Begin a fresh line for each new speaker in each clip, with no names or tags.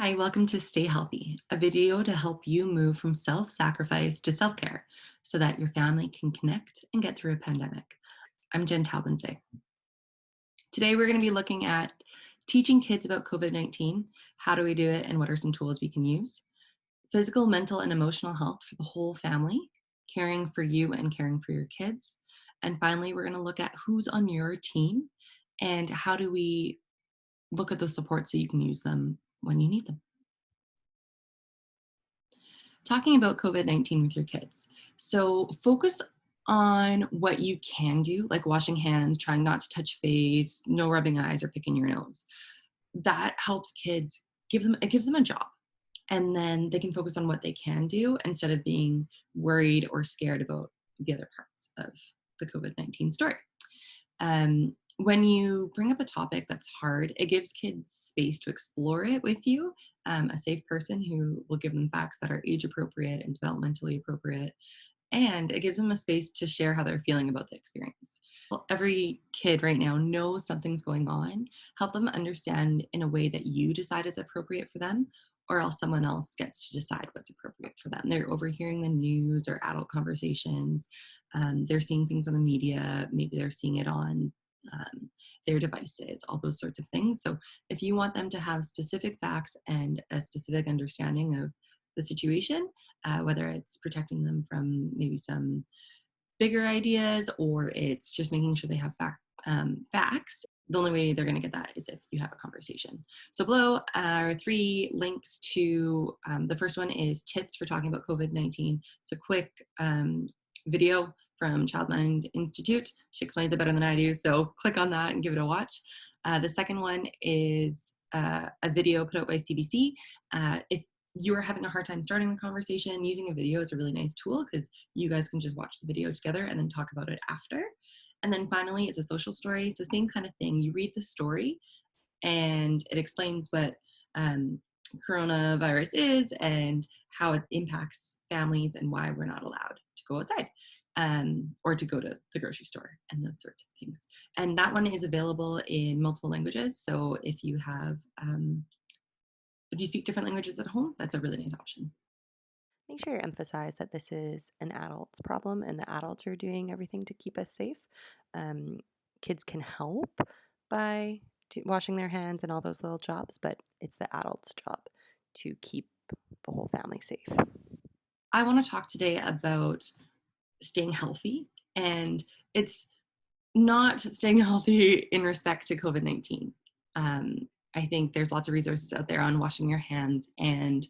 Hi, welcome to Stay Healthy, a video to help you move from self-sacrifice to self-care so that your family can connect and get through a pandemic. I'm Jen Talbensay. Today we're going to be looking at teaching kids about COVID-19, how do we do it, and what are some tools we can use, physical, mental, and emotional health for the whole family, caring for you and caring for your kids, and finally we're going to look at who's on your team and how do we look at those supports so you can use them when you need them. Talking about COVID-19 with your kids. So focus on what you can do, like washing hands, trying not to touch face, no rubbing eyes or picking your nose. That helps kids it gives them a job. And then they can focus on what they can do instead of being worried or scared about the other parts of the COVID-19 story. When you bring up a topic that's hard, it gives kids space to explore it with you, a safe person who will give them facts that are age appropriate and developmentally appropriate. And it gives them a space to share how they're feeling about the experience. Well, every kid right now knows something's going on. Help them understand in a way that you decide is appropriate for them, or else someone else gets to decide what's appropriate for them. They're overhearing the news or adult conversations. They're seeing things on the media. Maybe they're seeing it on their devices, all those sorts of things. So if you want them to have specific facts and a specific understanding of the situation, whether it's protecting them from maybe some bigger ideas or it's just making sure they have facts, the only way they're going to get that is if you have a conversation. So below are three links to, the first one is tips for talking about COVID-19. It's a quick video from Child Mind Institute. She explains it better than I do, so click on that and give it a watch. The second one is a video put out by CBC. If you're having a hard time starting the conversation, using a video is a really nice tool because you guys can just watch the video together and then talk about it after. And then finally, it's a social story. So same kind of thing. You read the story and it explains what coronavirus is and how it impacts families and why we're not allowed to go outside or to go to the grocery store and those sorts of things. And that one is available in multiple languages. So if you have if you speak different languages at home, that's a really nice option.
Make sure you emphasize that this is an adult's problem and the adults are doing everything to keep us safe. Um, Kids can help by washing their hands and all those little jobs, but it's the adult's job to keep the whole family safe.
I want to talk today about staying healthy, and it's not staying healthy in respect to COVID-19. I think there's lots of resources out there on washing your hands and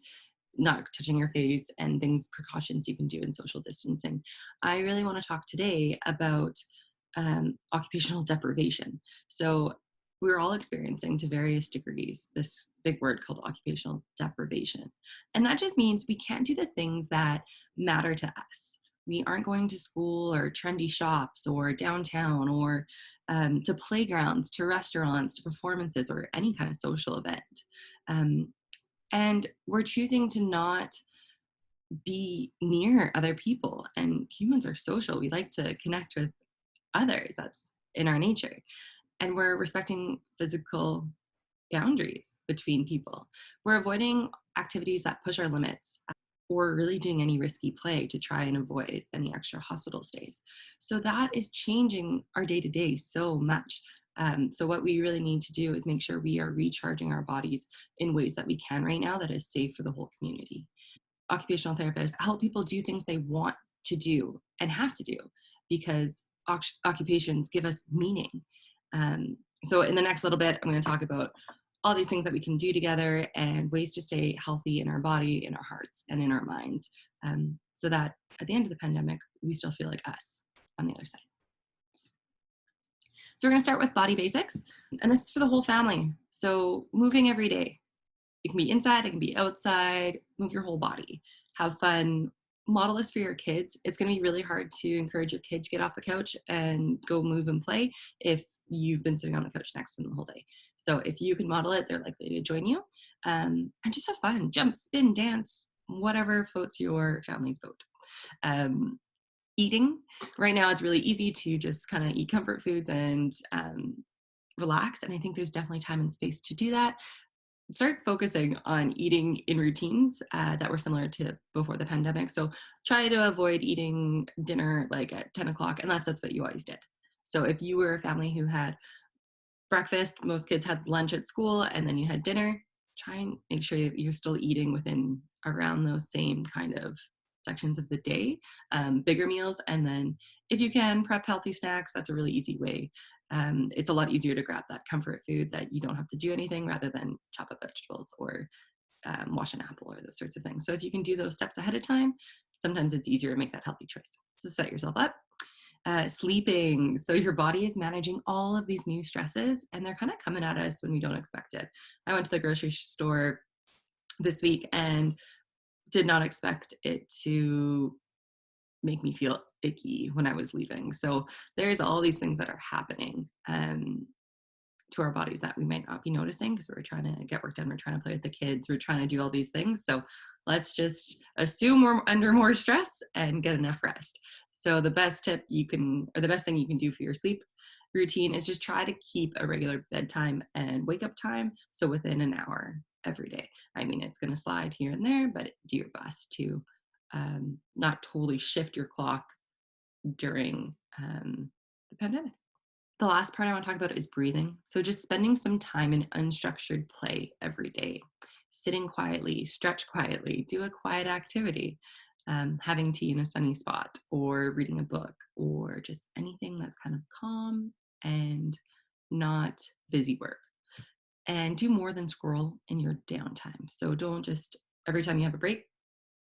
not touching your face and precautions you can do in social distancing. I really want to talk today about occupational deprivation. So we're all experiencing to various degrees this big word called occupational deprivation. And that just means we can't do the things that matter to us. We aren't going to school or trendy shops or downtown or to playgrounds, to restaurants, to performances or any kind of social event. Um, and we're choosing to not be near other people. And humans are social. We like to connect with others. That's in our nature. And we're respecting physical boundaries between people. We're avoiding activities that push our limits or really doing any risky play to try and avoid any extra hospital stays. So that is changing our day to day so much. So what we really need to do is make sure we are recharging our bodies in ways that we can right now that is safe for the whole community. Occupational therapists help people do things they want to do and have to do because occupations give us meaning. So in the next little bit, I'm going to talk about all these things that we can do together and ways to stay healthy in our body, in our hearts, and in our minds, so that at the end of the pandemic, we still feel like us on the other side. So we're going to start with body basics, and this is for the whole family. So moving every day. It can be inside, it can be outside, move your whole body, have fun, model this for your kids. It's going to be really hard to encourage your kid to get off the couch and go move and play if you've been sitting on the couch next to them the whole day. So if you can model it, they're likely to join you. And just have fun, jump, spin, dance, whatever floats your family's boat. Eating, right now it's really easy to just kind of eat comfort foods and relax. And I think there's definitely time and space to do that. start focusing on eating in routines that were similar to before the pandemic. So try to avoid eating dinner like at 10 o'clock, unless that's what you always did. So if you were a family who had breakfast, most kids had lunch at school, and then you had dinner, try and make sure that you're still eating within around those same kind of sections of the day, bigger meals. And then if you can prep healthy snacks, that's a really easy way. It's a lot easier to grab that comfort food that you don't have to do anything rather than chop up vegetables or wash an apple or those sorts of things. So if you can do those steps ahead of time, sometimes it's easier to make that healthy choice. So set yourself up. Sleeping. So your body is managing all of these new stresses, and they're kind of coming at us when we don't expect it. I went to the grocery store this week and did not expect it to make me feel icky when I was leaving. So there's all these things that are happening to our bodies that we might not be noticing because we're trying to get work done. We're trying to play with the kids. We're trying to do all these things. So let's just assume we're under more stress and get enough rest. So the best tip you can, or the best thing you can do for your sleep routine is just try to keep a regular bedtime and wake up time. So within an hour every day. I mean, it's going to slide here and there, but do your best to not totally shift your clock during the pandemic. The last part I want to talk about is breathing. So just spending some time in unstructured play every day, sitting quietly, stretch quietly, do a quiet activity, having tea in a sunny spot, or reading a book, or just anything that's kind of calm and not busy work. And do more than scroll in your downtime. So don't just, every time you have a break,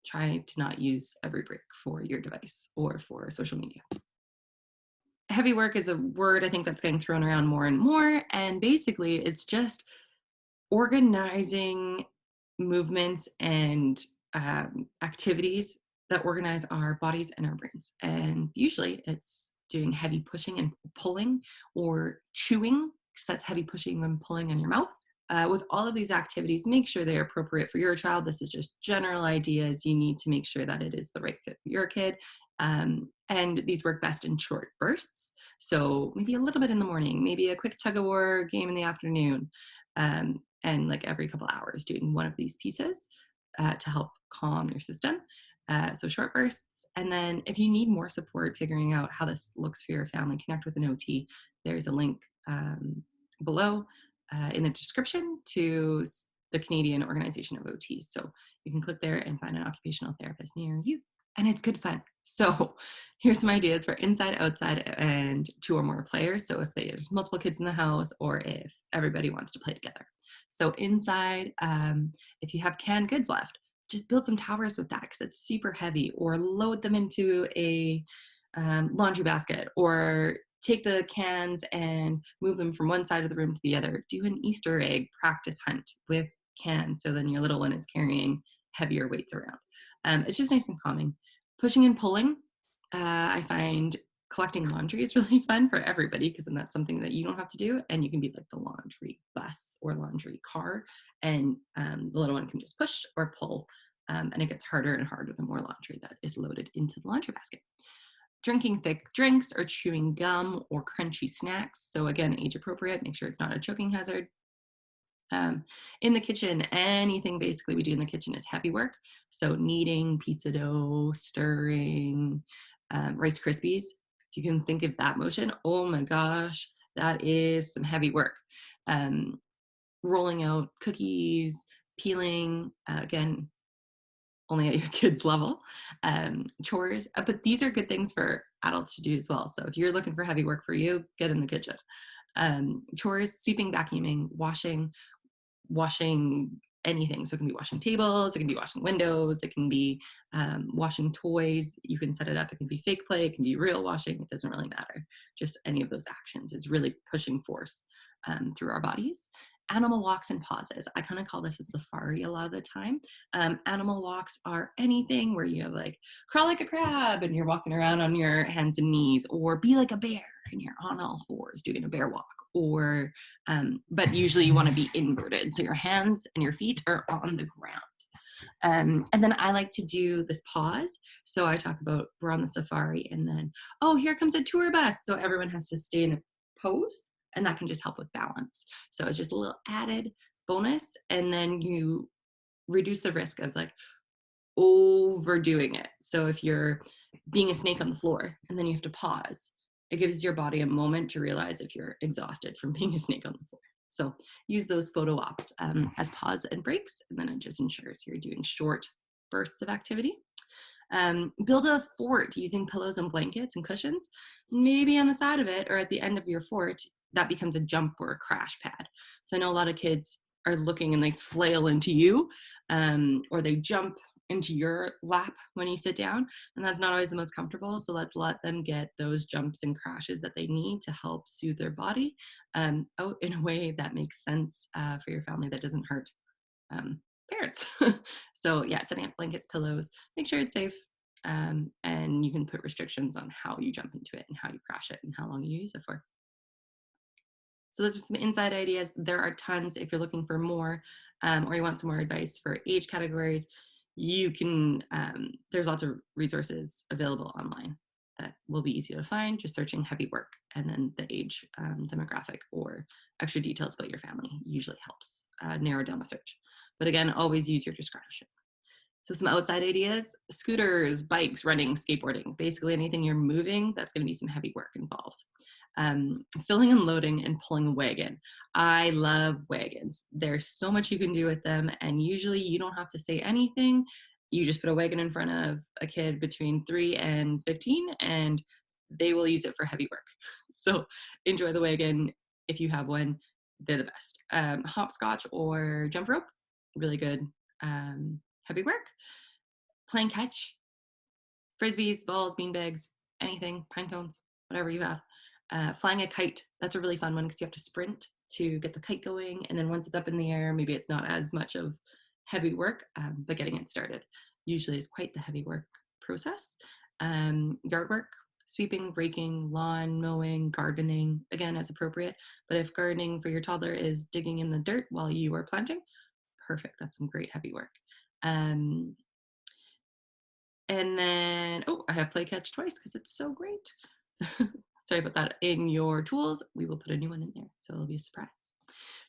try to not use every break for your device or for social media. Heavy work is a word I think that's getting thrown around more and more. And basically, it's just organizing movements and activities that organize our bodies and our brains. And usually it's doing heavy pushing and pulling or chewing, because that's heavy pushing and pulling in your mouth. With all of these activities, make sure they're appropriate for your child. This is just general ideas. You need to make sure that it is the right fit for your kid. And these work best in short bursts. So maybe a little bit in the morning, maybe a quick tug of war game in the afternoon, and like every couple hours doing one of these pieces to help calm your system. So short bursts. And then if you need more support figuring out how this looks for your family, connect with an OT. There's a link below in the description to the Canadian Organization of OTs. So you can click there and find an occupational therapist near you. And it's good fun. So here's some ideas for inside, outside, and 2 or more players. So if there's multiple kids in the house or if everybody wants to play together. So inside, if you have canned goods left, just build some towers with that because it's super heavy, or load them into a laundry basket, or take the cans and move them from one side of the room to the other. Do an Easter egg practice hunt with cans, so then your little one is carrying heavier weights around. It's just nice and calming. Pushing and pulling, I find collecting laundry is really fun for everybody because then that's something that you don't have to do, and you can be like the laundry bus or laundry car, and the little one can just push or pull, and it gets harder and harder the more laundry that is loaded into the laundry basket. Drinking thick drinks or chewing gum or crunchy snacks. So again, age appropriate, make sure it's not a choking hazard. In the kitchen, anything basically we do in the kitchen is heavy work. So kneading pizza dough, stirring, Rice Krispies. If you can think of that motion, oh my gosh, that is some heavy work. Rolling out cookies, peeling, again, only at your kids' level, chores. But these are good things for adults to do as well. So if you're looking for heavy work for you, get in the kitchen. Chores, sweeping, vacuuming, washing anything. So it can be washing tables, it can be washing windows, it can be washing toys. You can set it up. It can be fake play, it can be real washing. It doesn't really matter. Just any of those actions is really pushing force through our bodies. Animal walks and pauses. I kind of call this a safari a lot of the time. Animal walks are anything where you have like crawl like a crab and you're walking around on your hands and knees, or be like a bear and you're on all fours doing a bear walk. Or, but usually you want to be inverted. So your hands and your feet are on the ground. And then I like to do this pause. So I talk about we're on the safari and then, oh, here comes a tour bus. So everyone has to stay in a pose, and that can just help with balance. So it's just a little added bonus, and then you reduce the risk of like overdoing it. So if you're being a snake on the floor and then you have to pause, it gives your body a moment to realize if you're exhausted from being a snake on the floor. So use those photo ops as pause and breaks, and then it just ensures you're doing short bursts of activity. Build a fort using pillows and blankets and cushions. Maybe on the side of it or at the end of your fort, that becomes a jump or a crash pad. So I know a lot of kids are looking and they flail into you, or they jump into your lap when you sit down, and that's not always the most comfortable. So let's let them get those jumps and crashes that they need to help soothe their body out in a way that makes sense for your family, that doesn't hurt parents. So yeah, setting up blankets, pillows, make sure it's safe. And you can put restrictions on how you jump into it and how you crash it and how long you use it for. So those are some inside ideas. There are tons. If you're looking for more, or you want some more advice for age categories, you can, there's lots of resources available online that will be easy to find. Just searching heavy work and then the age demographic or extra details about your family usually helps narrow down the search. But again, always use your discretion. So some outside ideas: scooters, bikes, running, skateboarding, basically anything you're moving, that's going to be some heavy work involved. Filling and loading and pulling a wagon. I love wagons. There's so much you can do with them, and usually you don't have to say anything. You just put a wagon in front of a kid between 3 and 15 and they will use it for heavy work. So enjoy the wagon if you have one. They're the best. Hopscotch or jump rope, really good heavy work. Playing catch, frisbees, balls, beanbags, anything, pine cones, whatever you have. Flying a kite, that's a really fun one because you have to sprint to get the kite going. And then once it's up in the air, maybe it's not as much of heavy work, but getting it started usually is quite the heavy work process. Yard work, sweeping, raking, lawn mowing, gardening, again, as appropriate. But if gardening for your toddler is digging in the dirt while you are planting, perfect. That's some great heavy work. And then, oh, I have play catch twice because it's so great. Sorry about that. In your tools, we will put a new one in there, so it'll be a surprise.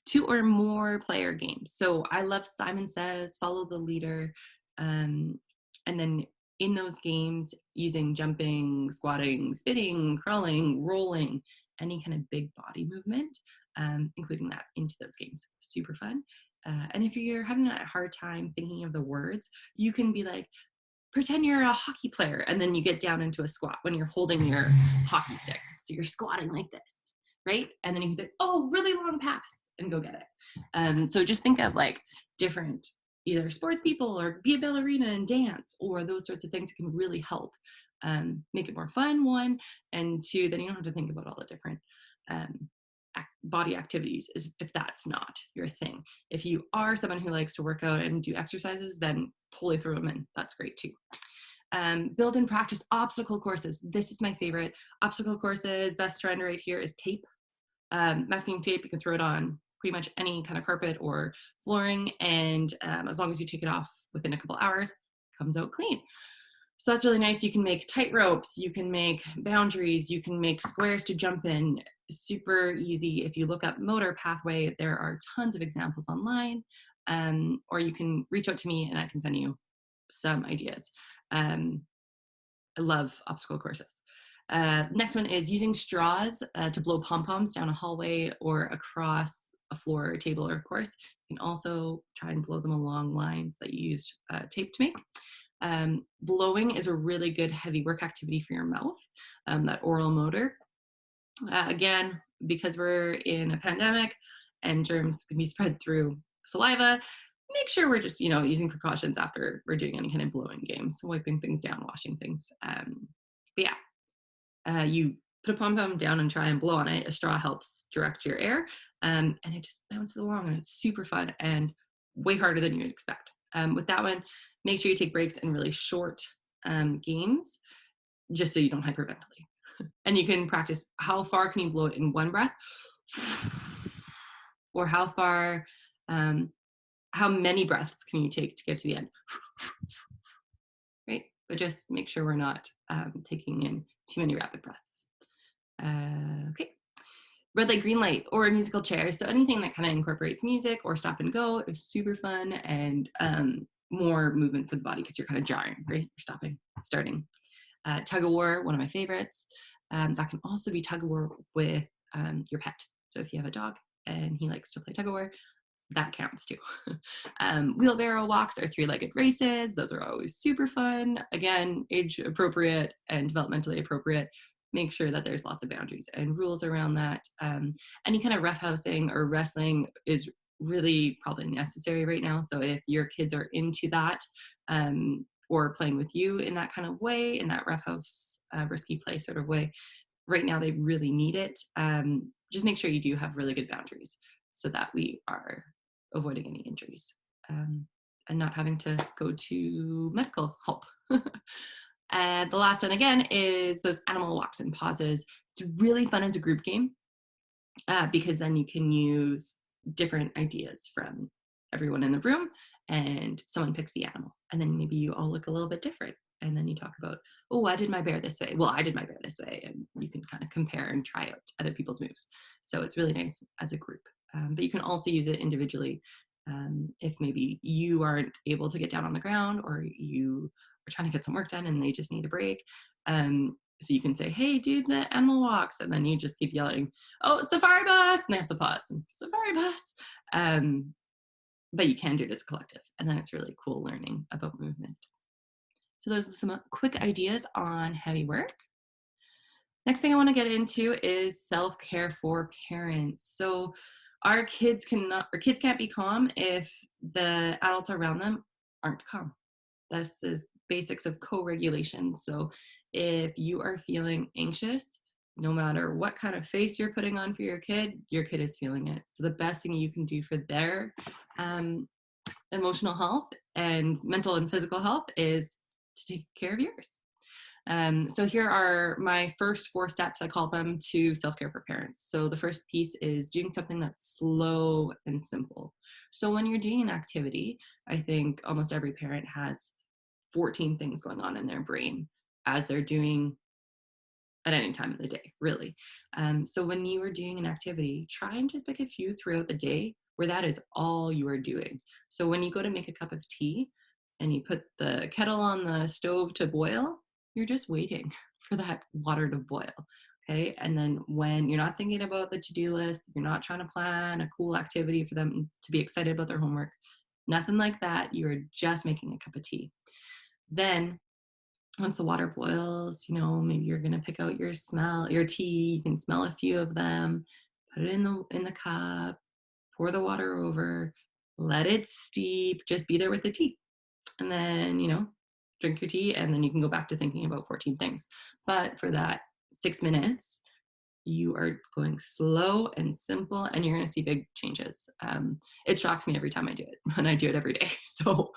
2 or more player games. So I love Simon Says, Follow the Leader, and then in those games, using jumping, squatting, spinning, crawling, rolling, any kind of big body movement, including that into those games. Super fun. And if you're having a hard time thinking of the words, you can be like, pretend you're a hockey player, and then you get down into a squat when you're holding your hockey stick. So you're squatting like this, right? And then you can say, oh, really long pass, and go get it. So just think of like different either sports people or be a ballerina and dance or those sorts of things that can really help make it more fun, 1, and 2, then you don't have to think about all the different body activities if that's not your thing. If you are someone who likes to work out and do exercises, then totally throw them in. That's great too. Build and practice obstacle courses. This is my favorite. Obstacle courses, best trend right here is tape. Masking tape, you can throw it on pretty much any kind of carpet or flooring, and as long as you take it off within a couple hours, it comes out clean. So that's really nice. You can make tight ropes, you can make boundaries, you can make squares to jump in. Super easy. If you look up Motor Pathway, there are tons of examples online, or you can reach out to me and I can send you some ideas. I love obstacle courses. Next one is using straws to blow pom-poms down a hallway or across a floor or table or course. You can also try and blow them along lines that you used tape to make. Blowing is a really good heavy work activity for your mouth, that oral motor. Again, because we're in a pandemic and germs can be spread through saliva, make sure we're just, using precautions after we're doing any kind of blowing games, wiping things down, washing things. But yeah, you put a pom-pom down and try and blow on it. A straw helps direct your air, and it just bounces along, and it's super fun and way harder than you'd expect. With that one, make sure you take breaks in really short games, just so you don't hyperventilate. And you can practice how far can you blow it in one breath, or how far, how many breaths can you take to get to the end, right? But just make sure we're not taking in too many rapid breaths. Okay. red light, green light, or a musical chair. So anything that kind of incorporates music or stop and go is super fun, and more movement for the body because you're kind of jarring, right? You're stopping, starting. Tug of war, one of my favorites. That can also be tug of war with your pet. So if you have a dog and he likes to play tug of war, that counts too. Wheelbarrow walks or three-legged races. Those are always super fun. Again, age appropriate and developmentally appropriate. Make sure that there's lots of boundaries and rules around that. Any kind of roughhousing or wrestling is really probably necessary right now. So if your kids are into that, or playing with you in that kind of way, in that roughhouse, risky play sort of way, right now they really need it. Just make sure you do have really good boundaries so that we are avoiding any injuries, and not having to go to medical help. And the last one again is those animal walks and pauses. It's really fun as a group game, because then you can use different ideas from everyone in the room, and someone picks the animal, and then maybe you all look a little bit different, and then you talk about, oh, I did my bear this way, well, I did my bear this way, and you can kind of compare and try out other people's moves. So it's really nice as a group, but you can also use it individually, if maybe you aren't able to get down on the ground, or you are trying to get some work done and they just need a break. So you can say, hey, do the animal walks, and then you just keep yelling, oh, safari bus, and they have to pause, and safari bus. But you can do it as a collective, and then it's really cool learning about movement. So those are some quick ideas on heavy work. Next thing I want to get into is self-care for parents. So our kids can't be calm if the adults around them aren't calm. This is basics of co-regulation. So if you are feeling anxious, no matter what kind of face you're putting on for your kid is feeling it. So the best thing you can do for their emotional health and mental and physical health is to take care of yours. So here are my first 4 steps, I call them, to self-care for parents. So the first piece is doing something that's slow and simple. So when you're doing an activity, I think almost every parent has 14 things going on in their brain as they're doing at any time of the day, really. So when you are doing an activity, try and just pick a few throughout the day where that is all you are doing. So when you go to make a cup of tea and you put the kettle on the stove to boil, you're just waiting for that water to boil. Okay. And then when you're not thinking about the to-do list, you're not trying to plan a cool activity for them to be excited about their homework, nothing like that. You are just making a cup of tea. Then once the water boils, maybe you're going to pick out your tea. You can smell a few of them, put it in the cup, pour the water over, let it steep, just be there with the tea. And then, drink your tea, and then you can go back to thinking about 14 things. But for that 6 minutes, you are going slow and simple, and you're going to see big changes. It shocks me every time I do it, and I do it every day. So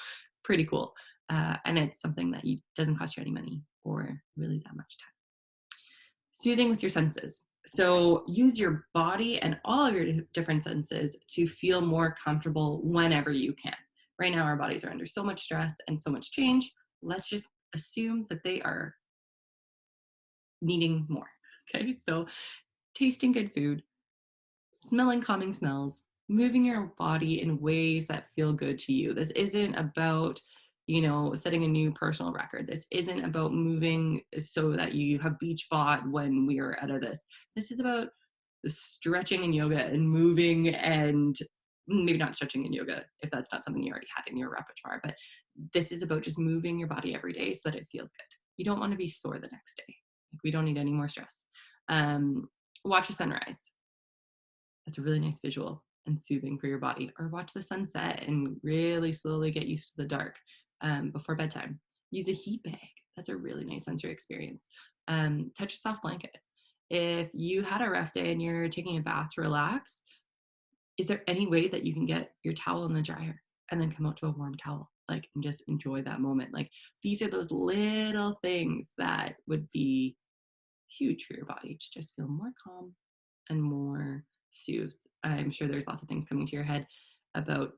pretty cool. And it's something that doesn't cost you any money or really that much time. Soothing with your senses. So use your body and all of your different senses to feel more comfortable whenever you can. Right now, our bodies are under so much stress and so much change. Let's just assume that they are needing more. Okay, so tasting good food, smelling calming smells, moving your body in ways that feel good to you. This isn't about, setting a new personal record. This isn't about moving so that you have beach bod when we are out of this. This is about stretching and yoga and moving, and maybe not stretching and yoga if that's not something you already had in your repertoire, but this is about just moving your body every day so that it feels good. You don't want to be sore the next day. We don't need any more stress. Watch a sunrise. That's a really nice visual and soothing for your body. Or watch the sunset and really slowly get used to the dark before bedtime. Use a heat bag. That's a really nice sensory experience. Touch a soft blanket. If you had a rough day and you're taking a bath to relax, is there any way that you can get your towel in the dryer and then come out to a warm towel, and just enjoy that moment? These are those little things that would be huge for your body to just feel more calm and more soothed. I'm sure there's lots of things coming to your head about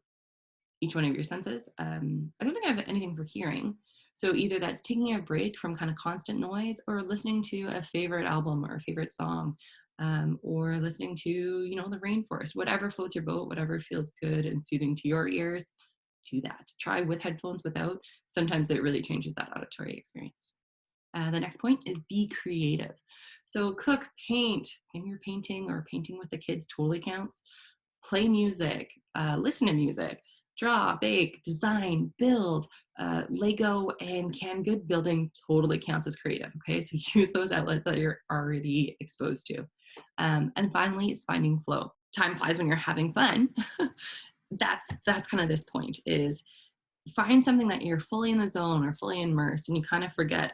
each one of your senses. I don't think I have anything for hearing. So either that's taking a break from kind of constant noise or listening to a favorite album or a favorite song. or listening to, the rainforest, whatever floats your boat, whatever feels good and soothing to your ears, do that. Try with headphones, without. Sometimes it really changes that auditory experience. The next point is be creative. So cook, paint, and you're painting or painting with the kids totally counts. Play music, listen to music, draw, bake, design, build, Lego and canned good building totally counts as creative. Okay, so use those outlets that you're already exposed to. And finally, it's finding flow. Time flies when you're having fun. That's kind of this point, is find something that you're fully in the zone or fully immersed, and you kind of forget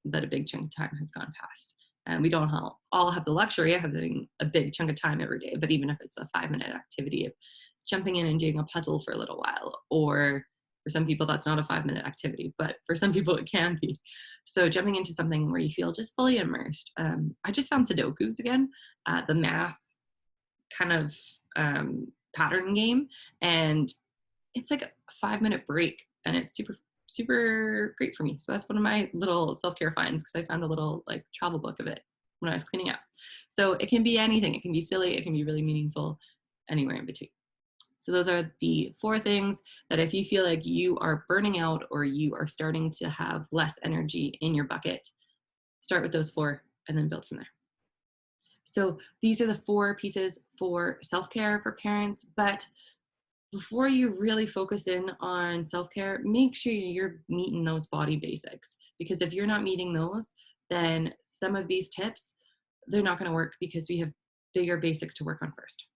that a big chunk of time has gone past. And we don't all have the luxury of having a big chunk of time every day, but even if it's a 5-minute activity of jumping in and doing a puzzle for a little while, or for some people that's not a 5-minute activity, but for some people it can be. So jumping into something where you feel just fully immersed. I just found Sudokus again, the math kind of pattern game, and it's like a 5-minute break, and it's super great for me. So that's one of my little self-care finds, because I found a little like travel book of it when I was cleaning up. So it can be anything. It can be silly, it can be really meaningful, anywhere in between. So those are the 4 things that if you feel like you are burning out or you are starting to have less energy in your bucket, start with those 4 and then build from there. So these are the 4 pieces for self-care for parents. But before you really focus in on self-care, make sure you're meeting those body basics. Because if you're not meeting those, then some of these tips, they're not going to work, because we have bigger basics to work on first.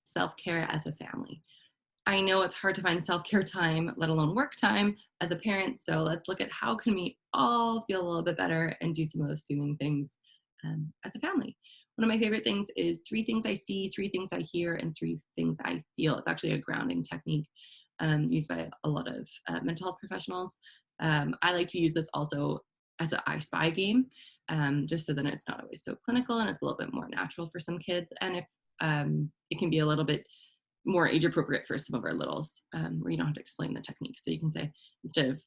Self-care as a family. I know it's hard to find self-care time, let alone work time, as a parent. So let's look at how can we all feel a little bit better and do some of those soothing things as a family. One of my favorite things is 3 things I see, 3 things I hear, and 3 things I feel. It's actually a grounding technique used by a lot of mental health professionals. I like to use this also as an I Spy game, just so that it's not always so clinical and it's a little bit more natural for some kids. And if it can be a little bit more age appropriate for some of our littles, where you don't have to explain the technique. So you can say, instead of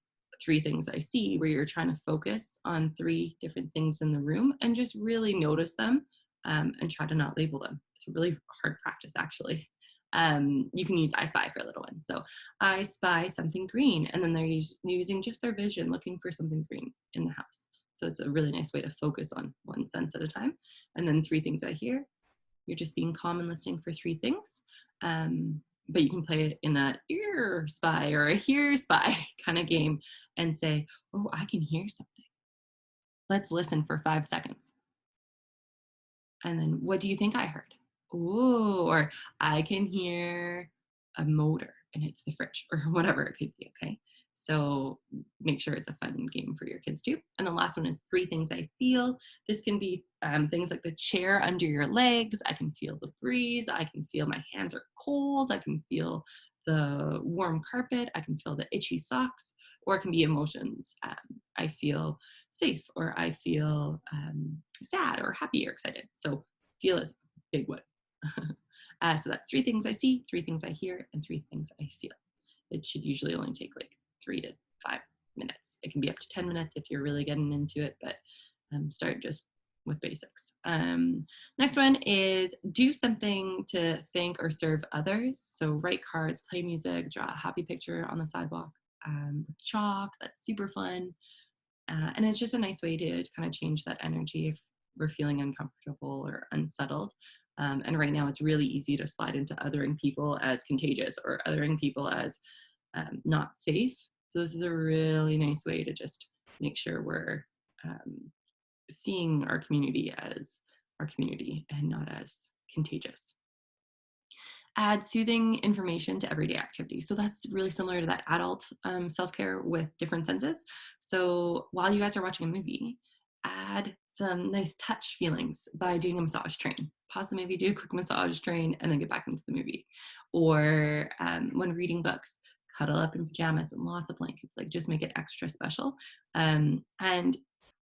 3 things I see, where you're trying to focus on 3 different things in the room and just really notice them, and try to not label them. It's a really hard practice, actually. You can use I Spy for a little one. So I spy something green, and then they're using just their vision, looking for something green in the house. So it's a really nice way to focus on one sense at a time. And then 3 things I hear, you're just being calm and listening for 3 things. But you can play it in a ear spy or a hear spy kind of game and say, oh, I can hear something. Let's listen for 5 seconds. And then, what do you think I heard? Ooh, or I can hear a motor and it's the fridge, or whatever it could be. Okay. So make sure it's a fun game for your kids too. And the last one is 3 things I feel. This can be things like the chair under your legs. I can feel the breeze. I can feel my hands are cold. I can feel the warm carpet. I can feel the itchy socks. Or it can be emotions. I feel safe, or I feel sad or happy or excited. So feel is a big one. So that's 3 things I see, 3 things I hear, and 3 things I feel. It should usually only take like 3 to 5 minutes. It can be up to 10 minutes if you're really getting into it, but start just with basics. Next one is do something to thank or serve others. So write cards, play music, draw a happy picture on the sidewalk with chalk. That's super fun. And it's just a nice way to kind of change that energy if we're feeling uncomfortable or unsettled. And right now it's really easy to slide into othering people as contagious or othering people as not safe. So this is a really nice way to just make sure we're seeing our community as our community and not as contagious. Add soothing information to everyday activities. So that's really similar to that adult self-care with different senses. So while you guys are watching a movie, add some nice touch feelings by doing a massage train. Pause the movie, do a quick massage train, and then get back into the movie. Or when reading books, cuddle up in pajamas and lots of blankets. Like, just make it extra special. And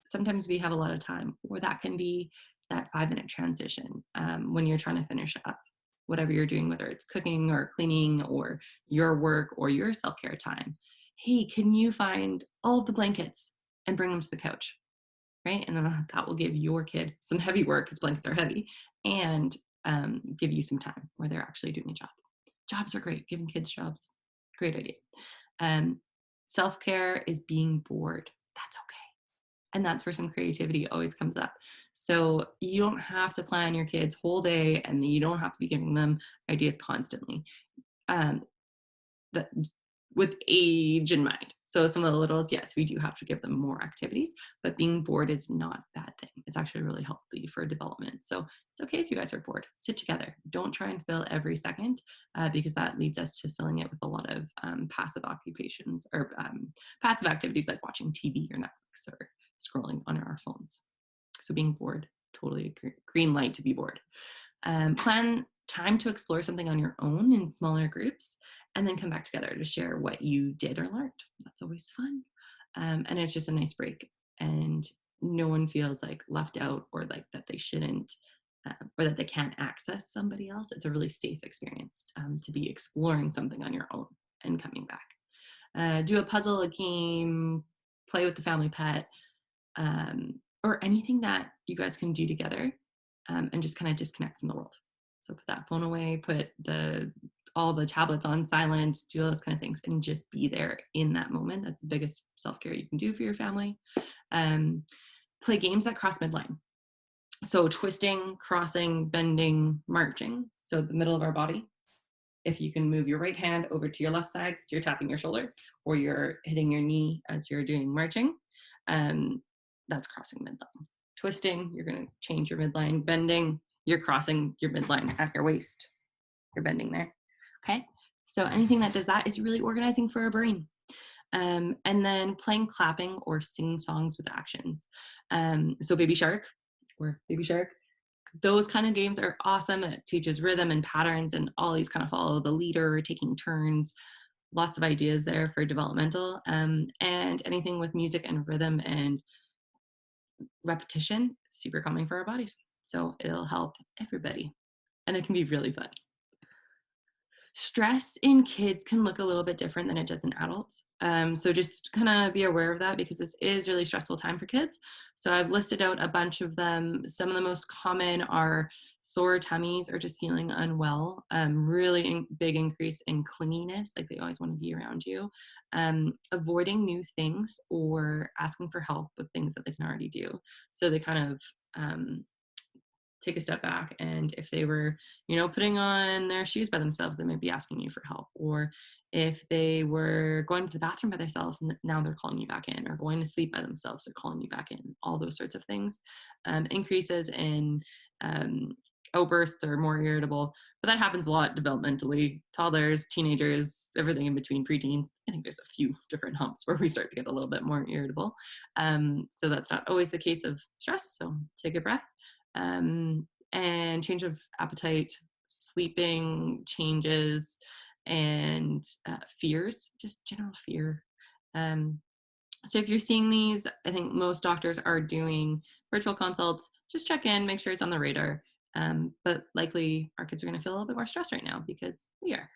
sometimes we have a lot of time, or that can be that 5-minute transition when you're trying to finish up whatever you're doing, whether it's cooking or cleaning or your work or your self-care time. Hey, can you find all of the blankets and bring them to the couch? right? And then that will give your kid some heavy work because blankets are heavy, and give you some time where they're actually doing a job. Jobs are great. Giving kids jobs, great idea. Um, Self care is being bored. That's okay. And that's where some creativity always comes up. So you don't have to plan your kids' whole day, and you don't have to be giving them ideas constantly. Um, that with age in mind. So some of the littles, yes, we do have to give them more activities, but being bored is not a bad thing. It's actually really healthy for development. So it's okay if you guys are bored. Sit together. Don't try and fill every second, because that leads us to filling it with a lot of passive occupations or passive activities like watching TV or Netflix or scrolling on our phones. So being bored, totally a green light to be bored. Plan time to explore something on your own in smaller groups, and then come back together to share what you did or learned. That's always fun. And it's just a nice break. And no one feels like left out or like that they shouldn't, or that they can't access somebody else. It's a really safe experience to be exploring something on your own and coming back. Do a puzzle, a game, play with the family pet, or anything that you guys can do together, and just kind of disconnect from the world. So put that phone away, put all the tablets on silent, do all those kind of things, and just be there in that moment. That's the biggest self-care you can do for your family. Play games that cross midline. So twisting, crossing, bending, marching. So the middle of our body. If you can move your right hand over to your left side because you're tapping your shoulder, or you're hitting your knee as you're doing marching, that's crossing midline. Twisting, you're going to change your midline. Bending, you're crossing your midline at your waist. You're bending there. Okay. So anything that does that is really organizing for our brain. And then playing clapping or singing songs with actions. So Baby Shark or Baby Shark, those kind of games are awesome. It teaches rhythm and patterns, and all these kind of follow the leader, taking turns. Lots of ideas there for developmental. And anything with music and rhythm and repetition, super calming for our bodies. So it'll help everybody, and it can be really fun. Stress in kids can look a little bit different than it does in adults. So just kind of be aware of that, because this is really stressful time for kids. So I've listed out a bunch of them. Some of the most common are sore tummies or just feeling unwell, really big increase in clinginess, like they always want to be around you, avoiding new things or asking for help with things that they can already do. So they kind of take a step back, and if they were putting on their shoes by themselves, they might be asking you for help. Or if they were going to the bathroom by themselves, and now they're calling you back in, or going to sleep by themselves, they're calling you back in. All those sorts of things. Increases in outbursts or more irritable, but that happens a lot developmentally. Toddlers, teenagers, everything in between, preteens. I think there's a few different humps where we start to get a little bit more irritable. So that's not always the case of stress, so take a breath. And change of appetite, sleeping changes, and fears, just general fear. So if you're seeing these, I think most doctors are doing virtual consults. Just check in, make sure it's on the radar. But likely our kids are going to feel a little bit more stressed right now because we are.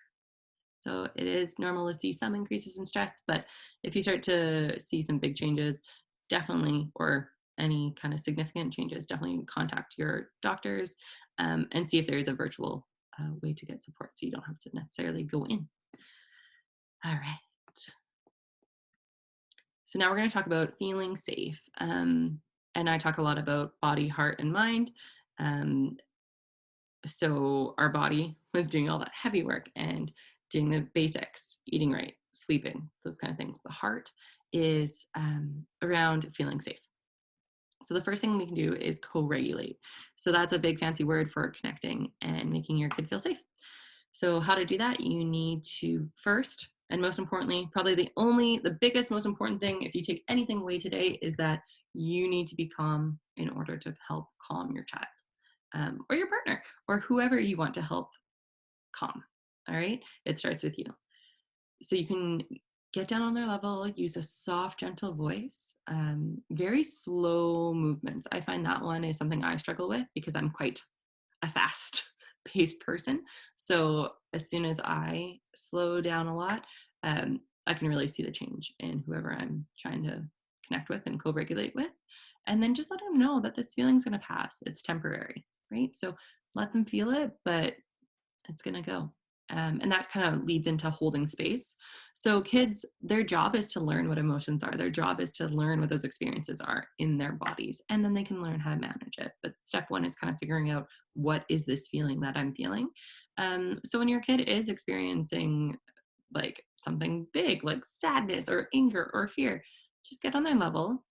So it is normal to see some increases in stress, but if you start to see some big changes, definitely, or any kind of significant changes, definitely contact your doctors, and see if there is a virtual way to get support so you don't have to necessarily go in. All right. So now we're going to talk about feeling safe. And I talk a lot about body, heart, and mind. So our body was doing all that heavy work and doing the basics, eating right, sleeping, those kind of things. The heart is around feeling safe. So the first thing we can do is co-regulate. So that's a big fancy word for connecting and making your kid feel safe. So how to do that? You need to first, and most importantly, probably the biggest, most important thing, if you take anything away today, is that you need to be calm in order to help calm your child, or your partner, or whoever you want to help calm. All right? It starts with you. So you can get down on their level, use a soft, gentle voice, very slow movements. I find that one is something I struggle with because I'm quite a fast paced person. So as soon as I slow down a lot, I can really see the change in whoever I'm trying to connect with and co-regulate with. And then just let them know that this feeling is going to pass. It's temporary, right? So let them feel it, but it's going to go. And that kind of leads into holding space. So kids, their job is to learn what emotions are. Their job is to learn what those experiences are in their bodies, and then they can learn how to manage it. But step one is kind of figuring out, what is this feeling that I'm feeling? So when your kid is experiencing like something big, like sadness or anger or fear, just get on their level.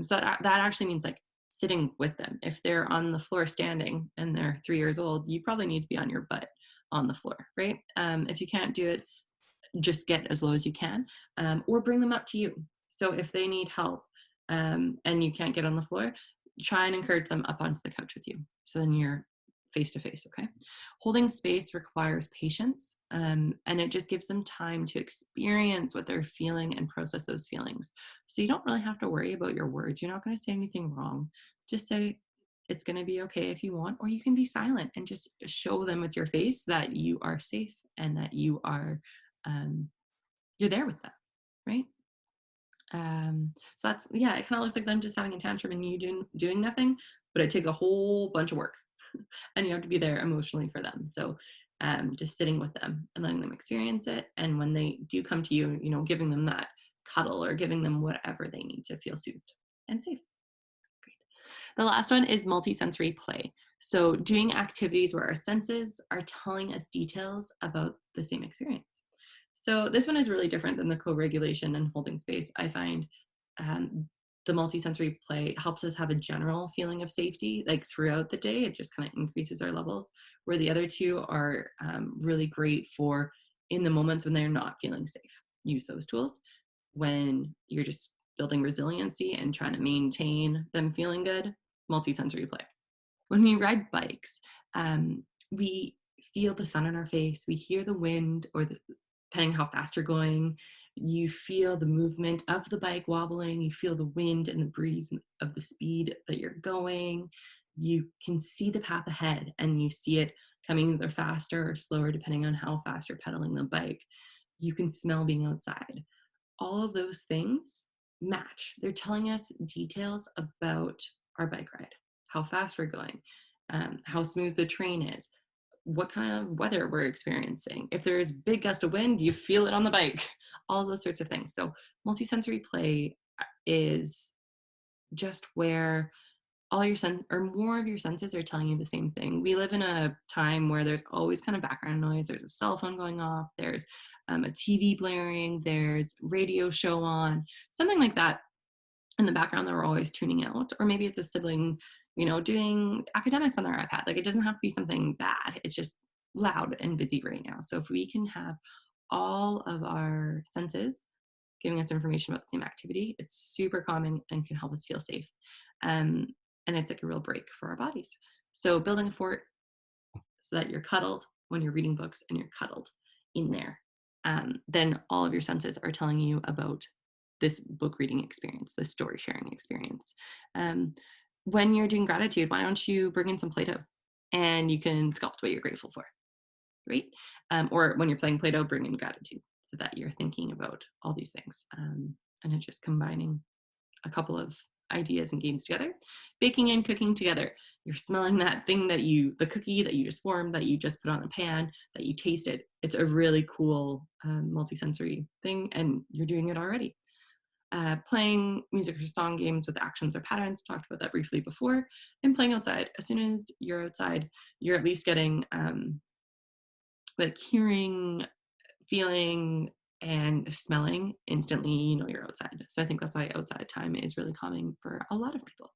So that actually means like sitting with them. If they're on the floor standing and they're 3 years old, you probably need to be on your butt on the floor, right? If you can't do it, just get as low as you can, or bring them up to you. So if they need help, and you can't get on the floor, try and encourage them up onto the couch with you. So then you're face to face, okay? Holding space requires patience, and it just gives them time to experience what they're feeling and process those feelings. So you don't really have to worry about your words. You're not going to say anything wrong. Just say, it's going to be okay if you want, or you can be silent and just show them with your face that you are safe and that you are, um, you're there with them, right? So that's, yeah, it kind of looks like them just having a tantrum and you doing nothing, but it takes a whole bunch of work, and you have to be there emotionally for them. So just sitting with them and letting them experience it, and when they do come to you, giving them that cuddle or giving them whatever they need to feel soothed and safe. Great. The last one is multisensory play. So doing activities where our senses are telling us details about the same experience. So this one is really different than the co-regulation and holding space. I find um, the multisensory play helps us have a general feeling of safety, like throughout the day. It just kind of increases our levels, where the other two are really great for in the moments when they're not feeling safe. Use those tools. When you're just building resiliency and trying to maintain them feeling good, multisensory play. When we ride bikes, we feel the sun on our face, we hear the wind, or depending how fast you're going, you feel the movement of the bike wobbling, you feel the wind and the breeze of the speed that you're going. You can see the path ahead, and you see it coming either faster or slower depending on how fast you're pedaling the bike. You can smell being outside. All of those things match. They're telling us details about our bike ride, how fast we're going, how smooth the terrain is, what kind of weather we're experiencing. If there's big gust of wind, you feel it on the bike, all of those sorts of things. So multisensory play is just where all your or more of your senses are telling you the same thing. We live in a time where there's always kind of background noise. There's a cell phone going off. There's a TV blaring. There's radio show on, something like that in the background that we're always tuning out. Or maybe it's a sibling, doing academics on their iPad. Like, it doesn't have to be something bad. It's just loud and busy right now. So if we can have all of our senses giving us information about the same activity, it's super calming and can help us feel safe. Um, and it's like a real break for our bodies. So building a fort so that you're cuddled when you're reading books and you're cuddled in there. Then all of your senses are telling you about this book reading experience, this story sharing experience. When you're doing gratitude, why don't you bring in some Play-Doh and you can sculpt what you're grateful for, right? Or when you're playing Play-Doh, bring in gratitude so that you're thinking about all these things. And it's just combining a couple of ideas and games together. Baking and cooking together. You're smelling that thing the cookie that you just formed, that you just put on a pan, that you tasted. It's a really cool multisensory thing, and you're doing it already. Playing music or song games with actions or patterns, talked about that briefly before, and playing outside. As soon as you're outside, you're at least getting like hearing, feeling, and smelling instantly, you're outside. So I think that's why outside time is really calming for a lot of people.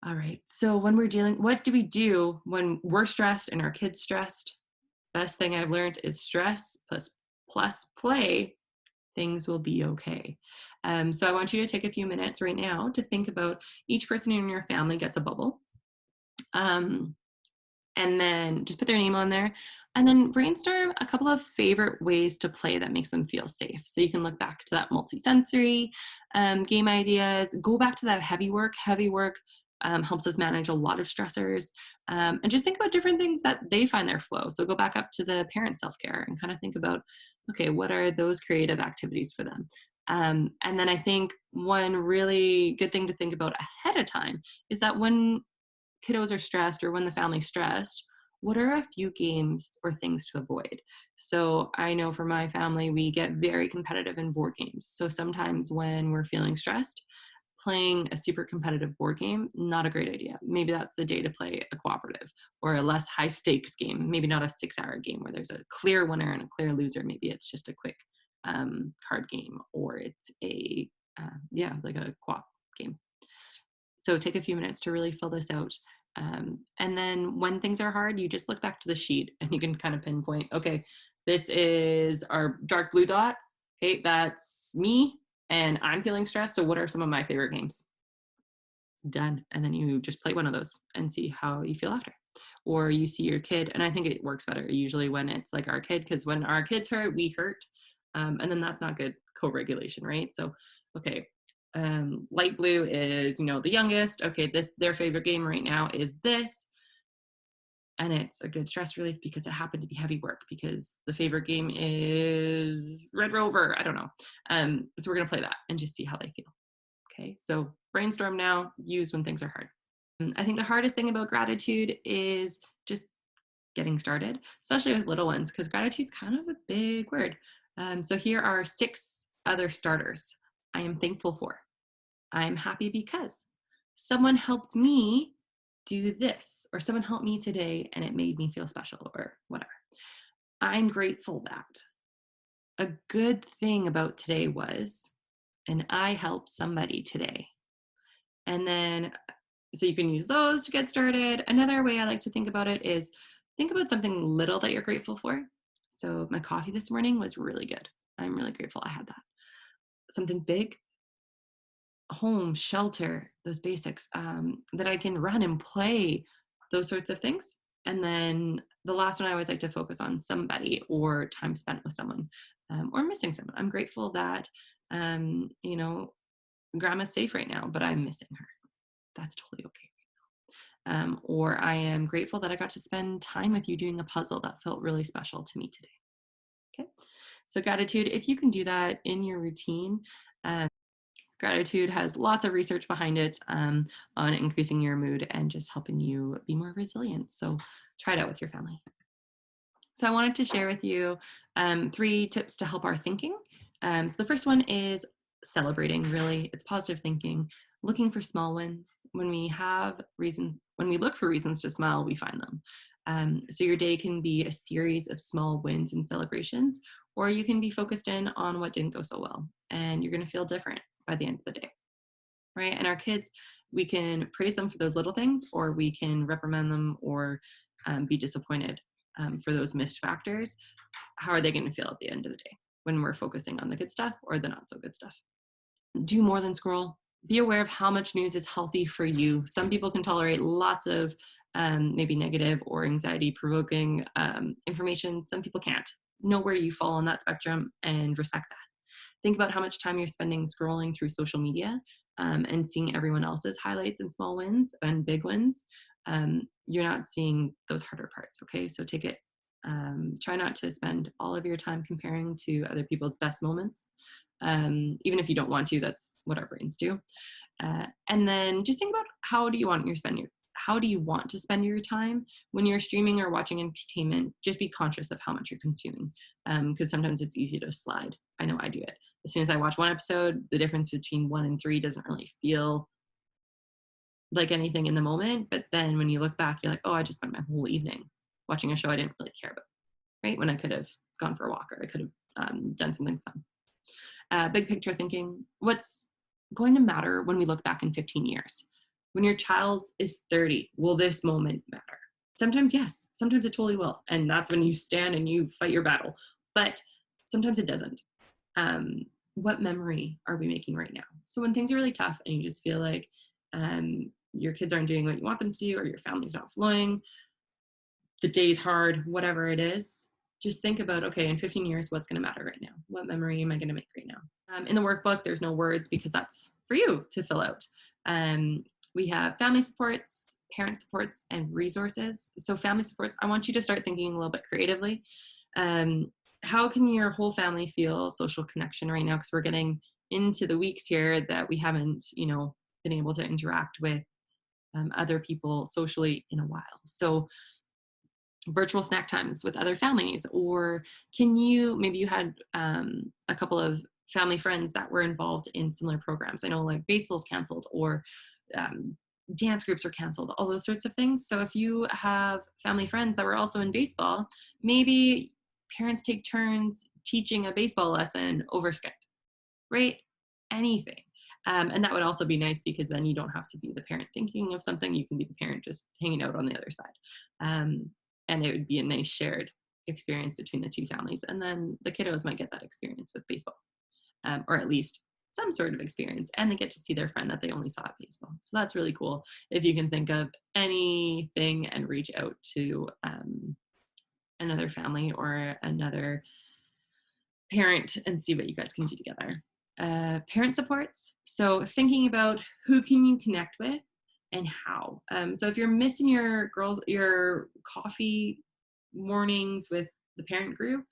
All right. So what do we do when we're stressed and our kids stressed? Best thing I've learned is stress plus play, things will be okay. So I want you to take a few minutes right now to think about each person in your family gets a bubble. And then just put their name on there, and then brainstorm a couple of favorite ways to play that makes them feel safe. So you can look back to that multisensory game ideas, go back to that heavy work. Heavy work helps us manage a lot of stressors, and just think about different things that they find their flow. So go back up to the parent self-care and kind of think about, okay, what are those creative activities for them? And then I think one really good thing to think about ahead of time is that when kiddos are stressed or when the family's stressed, what are a few games or things to avoid? So I know for my family, we get very competitive in board games. So sometimes when we're feeling stressed, playing a super competitive board game, not a great idea. Maybe that's the day to play a cooperative or a less high stakes game. Maybe not a 6 hour game where there's a clear winner and a clear loser. Maybe it's just a quick card game, or it's like a co-op game. So take a few minutes to really fill this out. And then when things are hard, you just look back to the sheet and you can kind of pinpoint, okay, this is our dark blue dot. Okay, that's me and I'm feeling stressed. So what are some of my favorite games? Done. And then you just play one of those and see how you feel after. Or you see your kid, and I think it works better usually when it's like our kid, because when our kids hurt, we hurt. And then that's not good co-regulation, right? So, okay, light blue is, the youngest. Okay, their favorite game right now is this. And it's a good stress relief because it happened to be heavy work because the favorite game is Red Rover. I don't know. So we're going to play that and just see how they feel. Okay, so brainstorm now, use when things are hard. I think the hardest thing about gratitude is just getting started, especially with little ones, because gratitude's kind of a big word. So here are 6 other starters. I am thankful for. I am happy because someone helped me do this, or someone helped me today and it made me feel special, or whatever. I'm grateful that a good thing about today was, and I helped somebody today. And then, so you can use those to get started. Another way I like to think about it is think about something little that you're grateful for. So my coffee this morning was really good. I'm really grateful I had that. Something big, home, shelter, those basics, that I can run and play, those sorts of things. And then the last one, I always like to focus on somebody or time spent with someone, or missing someone. I'm grateful that, grandma's safe right now, but I'm missing her. That's totally okay. Or I am grateful that I got to spend time with you doing a puzzle that felt really special to me today. Okay. So gratitude, if you can do that in your routine, gratitude has lots of research behind it, on increasing your mood and just helping you be more resilient. So try it out with your family. So I wanted to share with you 3 tips to help our thinking. So the first one is celebrating, really. It's positive thinking, looking for small wins. When we look for reasons to smile, we find them. So your day can be a series of small wins and celebrations, or you can be focused in on what didn't go so well, and you're going to feel different by the end of the day, right? And our kids, we can praise them for those little things, or we can reprimand them or be disappointed for those missed factors. How are they going to feel at the end of the day when we're focusing on the good stuff or the not so good stuff? Do more than scroll. Be aware of how much news is healthy for you. Some people can tolerate lots of maybe negative or anxiety provoking information. Some people can't. Know where you fall on that spectrum and respect that. Think about how much time you're spending scrolling through social media and seeing everyone else's highlights and small wins and big wins. You're not seeing those harder parts, okay? So take it, try not to spend all of your time comparing to other people's best moments. Even if you don't want to, that's what our brains do. And then just think about how do you want to spend your time when you're streaming or watching entertainment. Just be conscious of how much you're consuming, because sometimes it's easy to slide. I know I do it. As soon as I watch one episode, the difference between 1 and 3 doesn't really feel like anything in the moment. But then when you look back, you're like, oh, I just spent my whole evening watching a show I didn't really care about, right? When I could have gone for a walk, or I could have done something fun. Big picture thinking, what's going to matter when we look back in 15 years? When your child is 30, will this moment matter? Sometimes yes, sometimes it totally will. And that's when you stand and you fight your battle. But sometimes it doesn't. What memory are we making right now? So when things are really tough and you just feel like your kids aren't doing what you want them to do, or your family's not flowing, the day's hard, whatever it is, just think about, okay, in 15 years, what's going to matter right now? What memory am I going to make right now? In the workbook, there's no words because that's for you to fill out. We have family supports, parent supports, and resources. So family supports, I want you to start thinking a little bit creatively. How can your whole family feel social connection right now? Because we're getting into the weeks here that we haven't, been able to interact with other people socially in a while. So virtual snack times with other families, or maybe you had a couple of family friends that were involved in similar programs. I know like baseball's canceled, or um, dance groups are canceled, all those sorts of things. So if you have family friends that were also in baseball, maybe parents take turns teaching a baseball lesson over Skype, right? Anything. And that would also be nice, because then you don't have to be the parent thinking of something. You can be the parent just hanging out on the other side. And it would be a nice shared experience between the two families. And then the kiddos might get that experience with baseball, or at least some sort of experience. And they get to see their friend that they only saw at baseball. So that's really cool. If you can think of anything and reach out to another family or another parent and see what you guys can do together. Parent supports. So thinking about who can you connect with and how. So if you're missing your coffee mornings with the parent group,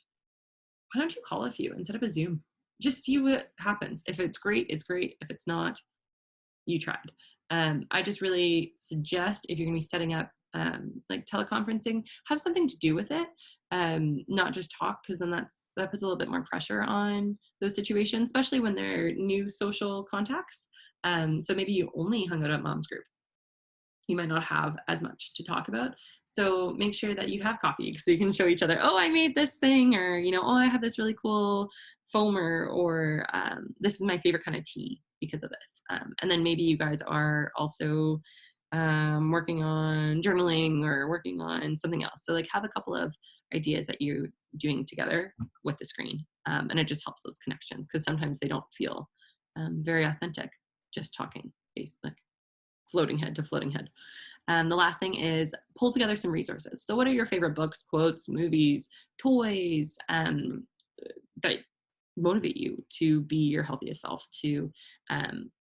why don't you call a few and set up a Zoom? Just see what happens. If it's great, it's great. If it's not, you tried. I just really suggest, if you're going to be setting up like teleconferencing, have something to do with it, not just talk, because then that puts a little bit more pressure on those situations, especially when they're new social contacts. So maybe you only hung out at mom's group. You might not have as much to talk about. So make sure that you have coffee, so you can show each other, oh, I made this thing, or, oh, I have this really cool foamer, or this is my favorite kind of tea because of this. And then maybe you guys are also working on journaling or working on something else. So like have a couple of ideas that you're doing together with the screen. And it just helps those connections, because sometimes they don't feel very authentic just talking face, like floating head to floating head. The last thing is pull together some resources. So what are your favorite books, quotes, movies, toys that motivate you to be your healthiest self, to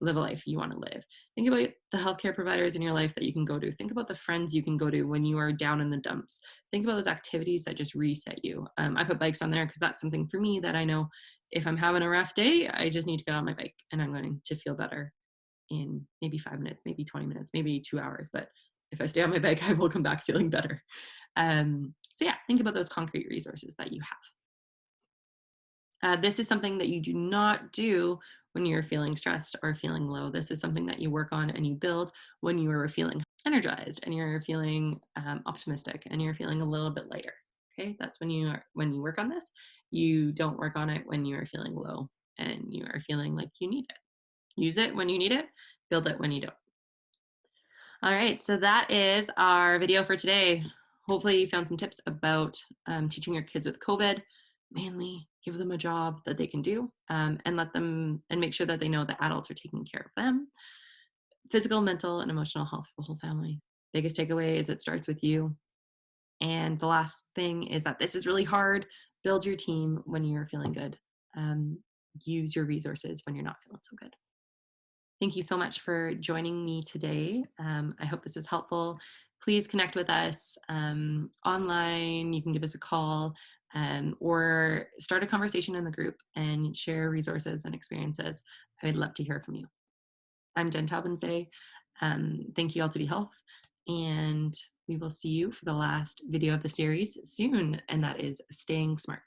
live a life you want to live? Think about the healthcare providers in your life that you can go to. Think about the friends you can go to when you are down in the dumps. Think about those activities that just reset you. I put bikes on there because that's something for me that I know if I'm having a rough day, I just need to get on my bike and I'm going to feel better in maybe 5 minutes, maybe 20 minutes, maybe 2 hours. But if I stay on my bike, I will come back feeling better. So yeah, think about those concrete resources that you have. This is something that you do not do when you're feeling stressed or feeling low. This is something that you work on and you build when you are feeling energized and you're feeling optimistic and you're feeling a little bit lighter. Okay, that's when you work on this. You don't work on it when you are feeling low and you are feeling like you need it. Use it when you need it, build it when you don't. All right, so that is our video for today. Hopefully you found some tips about teaching your kids with COVID. Mainly give them a job that they can do, and make sure that they know that adults are taking care of them. Physical, mental, and emotional health for the whole family. Biggest takeaway is it starts with you. And the last thing is that this is really hard. Build your team when you're feeling good. Use your resources when you're not feeling so good. Thank you so much for joining me today. I hope this was helpful. Please connect with us online. You can give us a call or start a conversation in the group and share resources and experiences. I would love to hear from you. I'm Jen Talbensay. Thank you, AltaVie Health. And we will see you for the last video of the series soon, and that is Staying Smart.